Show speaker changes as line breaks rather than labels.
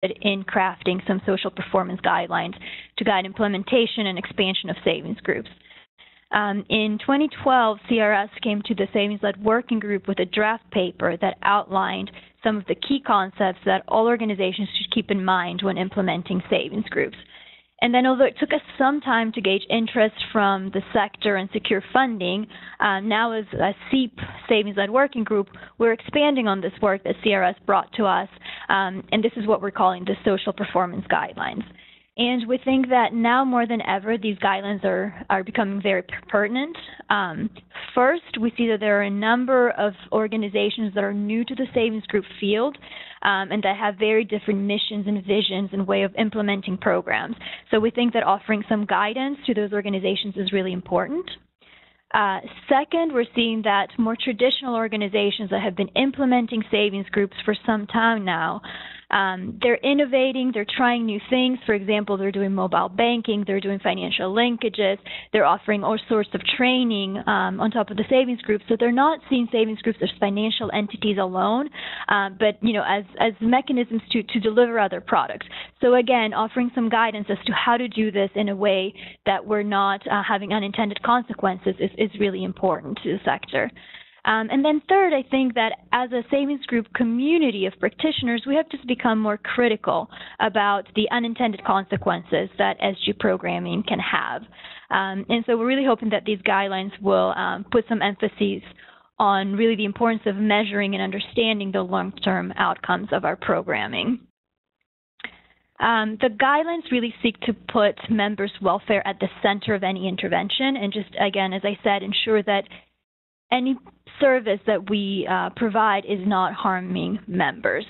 in crafting some social performance guidelines to guide implementation and expansion of savings groups. In 2012, CRS came to the Savings-Led Working Group with a draft paper that outlined some of the key concepts that all organizations should keep in mind when implementing savings groups. And then, although it took us some time to gauge interest from the sector and secure funding, now as a SEEP, Savings-Led Working Group, we're expanding on this work that CRS brought to us, and this is what we're calling the Social Performance Guidelines. And we think that now more than ever, these guidelines are becoming very pertinent. First, we see that there are a number of organizations that are new to the savings group field and that have very different missions and visions and way of implementing programs. So we think that offering some guidance to those organizations is really important. Second, we're seeing that more traditional organizations that have been implementing savings groups for some time now, they're innovating, they're trying new things. For example, they're doing mobile banking, they're doing financial linkages, they're offering all sorts of training on top of the savings group. So they're not seeing savings groups as financial entities alone, but as mechanisms to deliver other products. So again, offering some guidance as to how to do this in a way that we're not having unintended consequences is really important to the sector. And then third, I think that as a savings group community of practitioners, we have to become more critical about the unintended consequences that SG programming can have. And so we're really hoping that these guidelines will put some emphasis on really the importance of measuring and understanding the long-term outcomes of our programming. The guidelines really seek to put members' welfare at the center of any intervention and just, again, as I said, ensure that any service that we provide is not harming members.